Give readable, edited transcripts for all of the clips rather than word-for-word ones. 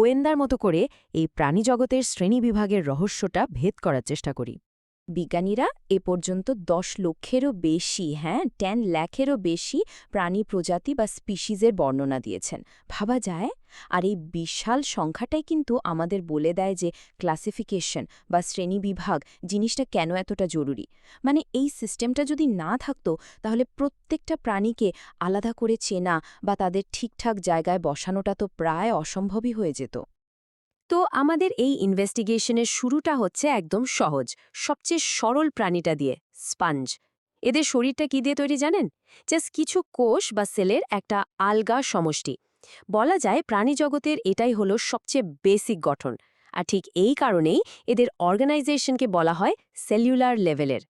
গোয়েন্দার মতো করে এই প্রাণীজগতের শ্রেণীবিভাগের রহস্যটা ভেদ করার চেষ্টা করি। বিজ্ঞানীরা এ পর্যন্ত ১০ লক্ষেরও বেশি 10 লাখেরও বেশি প্রাণী প্রজাতি বা স্পিসিজের বর্ণনা দিয়েছেন। ভাবা যায়? আর এই বিশাল সংখ্যাটাই কিন্তু আমাদের বলে দেয় যে ক্লাসিফিকেশন বা শ্রেণীবিভাগ জিনিসটা কেন এতটা জরুরি। মানে এই সিস্টেমটা যদি না থাকতো তাহলে প্রত্যেকটা প্রাণীকে আলাদা করে চেনা বা তাদের ঠিকঠাক জায়গায় বসানোটা তো প্রায় অসম্ভবই হয়ে যেত। তো আমাদের এই ইনভেস্টিগেশনের শুরুটা হচ্ছে একদম সহজ, সবচেয়ে সরল প্রাণীটা দিয়ে, স্পঞ্জ। এদের শরীরটা কি দিয়ে তৈরি জানেন? জাস্ট কিছু কোষ বা সেলের একটা আলগা সমষ্টি। বলা যায় প্রাণীজগতের এটাই হলো সবচেয়ে বেসিক গঠন। আর ঠিক এই কারণেই এদের অর্গানাইজেশনকে বলা হয় সেলুলার লেভেলের।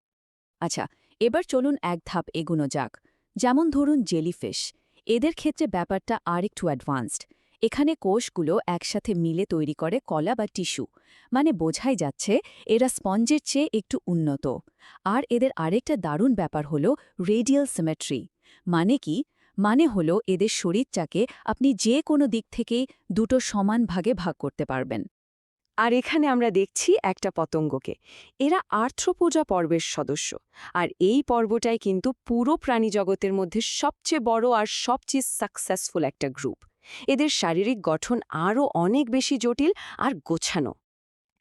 আচ্ছা, এবার চলুন এক ধাপ এগোনো যাক। যেমন ধরুন জেলিফিশ, এদের ক্ষেত্রে ব্যাপারটা আরেকটু অ্যাডভান্সড। এখানে কোষগুলো একসাথে মিলে তৈরি করে কলা বা টিস্যু। মানে বোঝাই যাচ্ছে এরা স্পঞ্জের চেয়ে একটু উন্নত। আর এদের আরেকটা দারুণ ব্যাপার হলো রেডিয়াল সিমেট্রি। মানে কি? মানে হলো এদের শরীরটাকে আপনি যে কোনো দিক থেকেই দুটো সমান ভাগে ভাগ করতে পারবেন। আর এখানে আমরা দেখছি একটা পতঙ্গকে। এরা আর্থ্রোপোডা পর্বের সদস্য। আর এই পর্বটাই কিন্তু পুরো প্রাণীজগতের মধ্যে সবচেয়ে বড় আর সবচেয়ে সাকসেসফুল একটা গ্রুপ। এদের শারীরিক গঠন আরও অনেক বেশি জটিল আর গোছানো।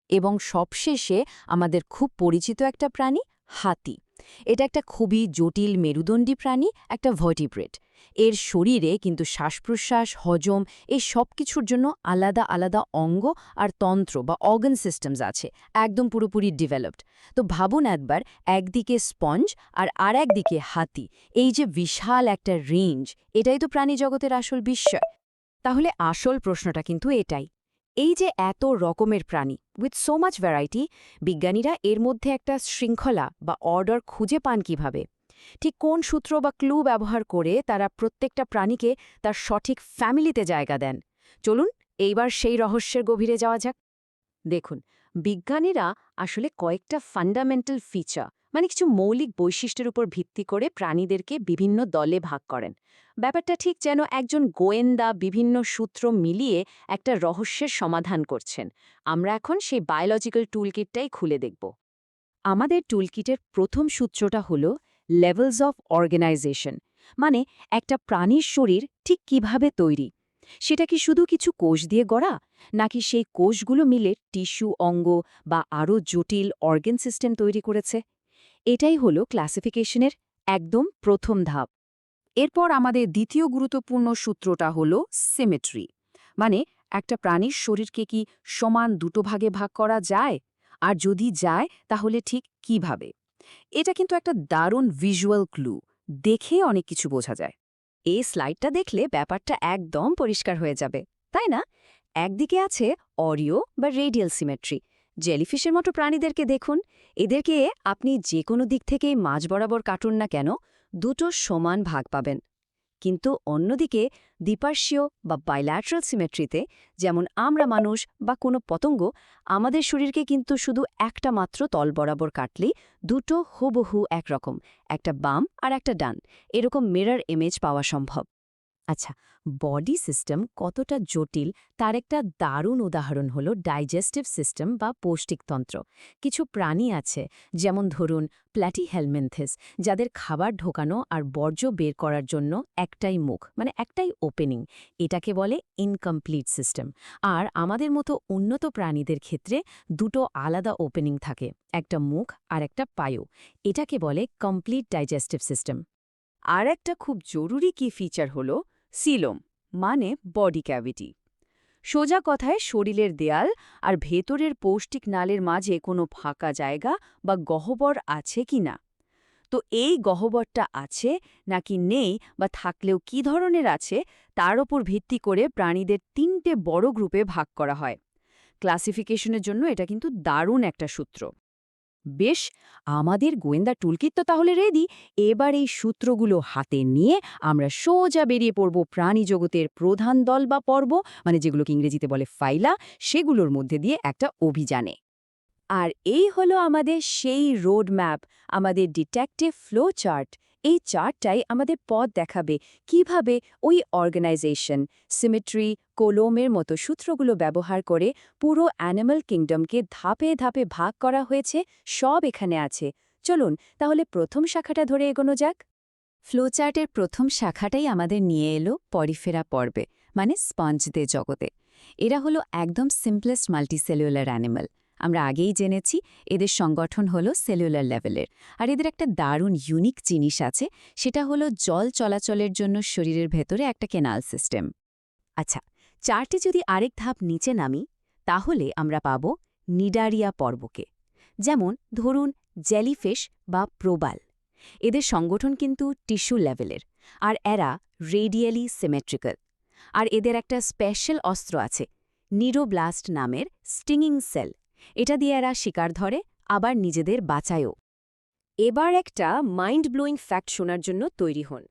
এবং সবশেষে আমাদের খুব পরিচিত একটা প্রাণী, হাতি। এটা একটা খুবই জটিল মেরুদণ্ডী প্রাণী, একটা ভার্টিব্রেট। এর শরীরে কিন্তু শ্বাসপ্রশ্বাস, হজম এই সব কিছুর জন্য আলাদা আলাদা অঙ্গ আর তন্ত্র বা অর্গান সিস্টেমস আছে, একদম পুরোপুরি ডেভেলপড। তো ভাবুন একবার, একদিকে স্পঞ্জ আর একদিকে হাতি। এই যে বিশাল একটা রেঞ্জ, এটাই তো প্রাণীজগতের আসল বিস্ময়। তাহলে আসল প্রশ্নটা কিন্তু এটাই, এই যে এত রকমের প্রাণী উইথ সো মাচ ভ্যারাইটি, বিজ্ঞানীরা এর মধ্যে একটা শৃঙ্খলা বা অর্ডার খুঁজে পান কিভাবে? ঠিক কোন সূত্র বা ক্লু ব্যবহার করে তারা প্রত্যেকটা প্রাণীকে তার সঠিক ফ্যামিলিতে জায়গা দেন? চলুন এইবার সেই রহস্যের গভীরে যাওয়া যাক। দেখুন, বিজ্ঞানীরা আসলে কয়েকটা ফান্ডামেন্টাল ফিচার, মানে কিছু মৌলিক বৈশিষ্ট্যের উপর ভিত্তি করে প্রাণীদেরকে বিভিন্ন দলে ভাগ করেন। ব্যাপারটা ঠিক যেন একজন গোয়েন্দা বিভিন্ন সূত্র মিলিয়ে একটা রহস্যের সমাধান করছেন। আমরা এখন সেই বায়োলজিক্যাল টুলকিটটাই খুলে দেখব। আমাদের টুলকিটের প্রথম সূত্রটা হল লেভেলস অফ অর্গানাইজেশন। মানে একটা প্রাণীর শরীর ঠিক কিভাবে তৈরি। সেটা কি শুধু কিছু কোষ দিয়ে গড়া, নাকি সেই কোষগুলো মিলে টিস্যু, অঙ্গ বা আরও জটিল অর্গান সিস্টেম তৈরি করেছে? এটাই হলো ক্লাসিফিকেশনের একদম প্রথম ধাপ। এরপর আমাদের দ্বিতীয় গুরুত্বপূর্ণ সূত্রটা হল সিমেট্রি। মানে একটা প্রাণীর শরীরকে কি সমান দুটো ভাগে ভাগ করা যায়? আর যদি যায় তাহলে ঠিক কিভাবে? এটা কিন্তু একটা দারুণ ভিজুয়াল ক্লু। দেখে অনেক কিছু বোঝা যায়। এই স্লাইডটা দেখলে ব্যাপারটা একদম পরিষ্কার হয়ে যাবে, তাই না? একদিকে আছে অরিও বা রেডিয়াল সিমেট্রি। জেলিফিশের মতো প্রাণীদেরকে দেখুন, এদেরকে আপনি যে কোনো দিক থেকেই মাঝ বরাবর কাটুন না কেন, দুটো সমান ভাগ পাবেন। কিন্তু অন্যদিকে দ্বিপার্শ্বীয় বা বাইল্যাট্রাল সিমেট্রিতে, যেমন আমরা মানুষ বা কোনো পতঙ্গ, আমাদের শরীরকে কিন্তু শুধু একটা মাত্র তল বরাবর কাটলেই দুটো হুবহু একরকম, একটা বাম আর একটা ডান, এরকম মিরর ইমেজ পাওয়া সম্ভব। আচ্ছা, বডি সিস্টেম কতটা জটিল তার একটা দারুণ উদাহরণ হলো ডাইজেস্টিভ সিস্টেম বা পৌষ্টিকতন্ত্র। কিছু প্রাণী আছে, যেমন ধরুন প্ল্যাটিহেলমিনথেস, যাদের খাবার ঢোকানো আর বর্জ্য বের করার জন্য একটাই মুখ, মানে একটাই ওপেনিং। এটাকে বলে ইনকমপ্লিট সিস্টেম। আর আমাদের মতো উন্নত প্রাণীদের ক্ষেত্রে দুটো আলাদা ওপেনিং থাকে, একটা মুখ আর একটা পায়ু। এটাকে বলে কমপ্লিট ডাইজেস্টিভ সিস্টেম। আর একটা খুব জরুরি কি ফিচার হলো সিলোম, মানে বডি ক্যাভিটি। সোজা কথায় শরীরের দেয়াল আর ভেতরের পৌষ্টিক নালের মাঝে কোনো ফাঁকা জায়গা বা গহ্বর আছে কি না। তো এই গহ্বরটা আছে নাকি নেই, বা থাকলেও কি ধরনের আছে, তার ওপর ভিত্তি করে প্রাণীদের 3টে বড় গ্রুপে ভাগ করা হয়। ক্লাসিফিকেশনের জন্য এটা কিন্তু দারুণ একটা সূত্র। বেশ, আমাদের গোয়েন্দা টুলকিট তো তাহলে রেডি। এবার এই সূত্রগুলো হাতে নিয়ে আমরা সোজা বেরিয়ে পড়ব প্রাণী জগতের প্রধান দল বা পর্ব, মানে যেগুলোকে ইংরেজিতে বলে ফাইলা, সেগুলোর মধ্যে দিয়ে একটা অভিযানে। আর এই হলো আমাদের সেই রোড ম্যাপ, আমাদের ডিটেকটিভ ফ্লো চার্ট। এই চার্টটাই আমাদের পথ দেখাবে কিভাবে ওই অর্গানাইজেশন সিমেট্রি কোলোমের মতো সূত্রগুলো ব্যবহার করে পুরো অ্যানিমাল কিংডমকে ধাপে ধাপে ভাগ করা হয়েছে সব এখানে আছে। চলুন তাহলে প্রথম শাখাটা ধরে এগোনো যাক। ফ্লোচার্টের প্রথম শাখাটাই আমাদের নিয়ে এলো পরিফেরা পর্বে, মানে স্পঞ্জদের জগতে। এরা হলো একদম সিম্পলেস্ট মাল্টিসেলুলার অ্যানিমাল। আমরা আগেই জেনেছি এদের সংগঠন হলো সেলুলার লেভেলের, আর এদের একটা দারুণ ইউনিক জিনিস আছে, সেটা হলো জল চলাচলের জন্য শরীরের ভেতরে একটা কেনাল সিস্টেম। আচ্ছা, চার্টে যদি আরেক ধাপ নিচে নামি, তাহলে আমরা পাব নিডারিয়া পর্বকে। যেমন ধরুন জেলিফিশ বা প্রবাল। এদের সংগঠন কিন্তু টিস্যু লেভেলের, আর এরা রেডিয়ালি সিমেট্রিক্যাল। আর এদের একটা স্পেশাল অস্ত্র আছে, নিডোব্লাস্ট নামের স্টিংিং সেল। এটা দিয়ে এরা শিকার ধরে, আবার নিজেদের বাঁচায়ও। এবার একটা মাইন্ড ব্লোয়িং ফ্যাক্ট শোনার জন্য তৈরি হন।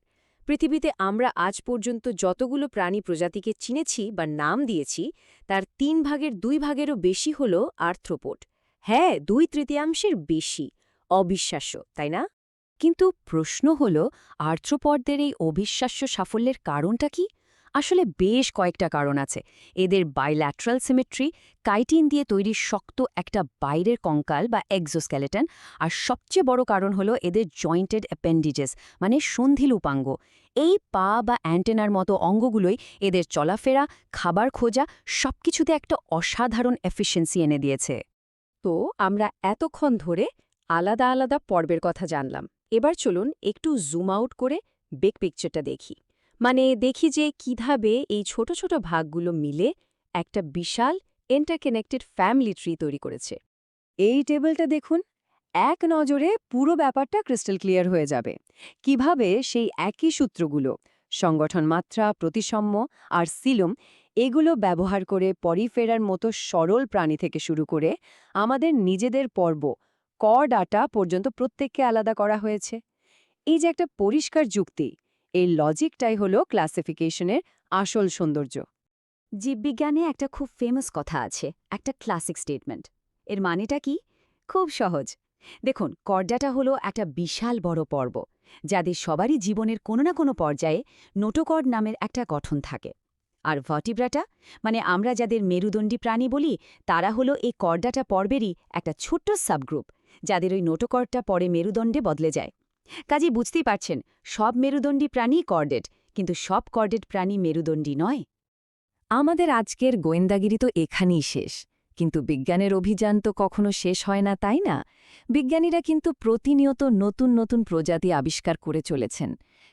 পৃথিবীতে আমরা আজ পর্যন্ত যতগুলো প্রাণী প্রজাতিকে চিনেছি বা নাম দিয়েছি, তার 3 ভাগের 2 ভাগেরও বেশি হল আর্থ্রোপোড। হ্যাঁ, 2/3 বেশি। অবিশ্বাস্য, তাই না? কিন্তু প্রশ্ন হল, আর্থ্রোপডদের এই অবিশ্বাস্য সাফল্যের কারণটা কি? আসলে বেশ কয়েকটা কারণ আছে। এদের বাইল্যাট্রাল সিমেট্রি, কাইটিন দিয়ে তৈরি শক্ত একটা বাইরের কঙ্কাল বা এক্সোস্কেলেটন, আর সবচেয়ে বড় কারণ হলো এদের জয়েন্টেড অ্যাপেন্ডিজেস, মানে সন্ধিলুপাঙ্গ। এই পা বা অ্যান্টেনার মতো অঙ্গগুলোই এদের চলাফেরা, খাবার খোঁজা সবকিছুতে একটা অসাধারণ এফিসিয়েন্সি এনে দিয়েছে। তো আমরা এতক্ষণ ধরে আলাদা আলাদা পর্বের কথা জানলাম। এবার চলুন একটু জুম আউট করে বিগ পিকচারটা দেখি। মানে দেখি যে কিভাবে এই ছোট ছোট ভাগগুলো মিলে একটা বিশাল ইন্টারকানেক্টেড ফ্যামিলি ট্রি তৈরি করেছে। এই টেবিলটা দেখুন, এক নজরে পুরো ব্যাপারটা ক্রিস্টাল ক্লিয়ার হয়ে যাবে। কিভাবে সেই একই সূত্রগুলো, সংগঠন মাত্রা, প্রতিসাম্য আর সিলুম, এগুলো ব্যবহার করে পরিফেরার মতো সরল প্রাণী থেকে শুরু করে আমাদের নিজেদের পর্ব কর্ডাটা পর্যন্ত প্রত্যেককে আলাদা করা হয়েছে। এই যে একটা পরিষ্কার যুক্তি, এই লজিকটাই হলো ক্লাসিফিকেশনের আসল সৌন্দর্য। জীববিজ্ঞানে একটা খুব ফেমাস কথা আছে, একটা ক্লাসিক স্টেটমেন্ট। এর মানেটা কি? খুব সহজ। দেখুন, কর্ডাটা হলো একটা বিশাল বড় পর্ব, যাদের সবারই জীবনের কোনো না কোনো পর্যায়ে নোটোকর্ড নামের একটা গঠন থাকে। আর ভার্টিব্রাটা, মানে আমরা যাদের মেরুদণ্ডী প্রাণী বলি, তারা হলো এই কর্ডাটা পর্বেরই একটা ছোট্ট সাবগ্রুপ, যাদের ওই নোটোকর্ডটা পরে মেরুদণ্ডে বদলে যায়। কাজেই বুঝতেই পারছেন, সব মেরুদণ্ডী প্রাণী কর্ডেড, কিন্তু সব কর্ডেড প্রাণী মেরুদণ্ডী নয়। আমাদের আজকের গোয়েন্দাগিরি তো এখানেই শেষ, কিন্তু বিজ্ঞানের অভিযান তো কখনো শেষ হয় না, তাই না? বিজ্ঞানীরা কিন্তু প্রতিনিয়ত নতুন নতুন প্রজাতি আবিষ্কার করে চলেছেন।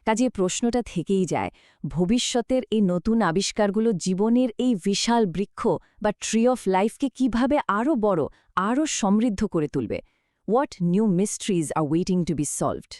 কাজে প্রশ্নটা থেকেই যায়, ভবিষ্যতের এই নতুন আবিষ্কারগুলো জীবনের এই বিশাল বৃক্ষ বা ট্রি অফ লাইফকে কিভাবে আরও বড়, আরও সমৃদ্ধ করে তুলবে? What new mysteries R waiting to be solved?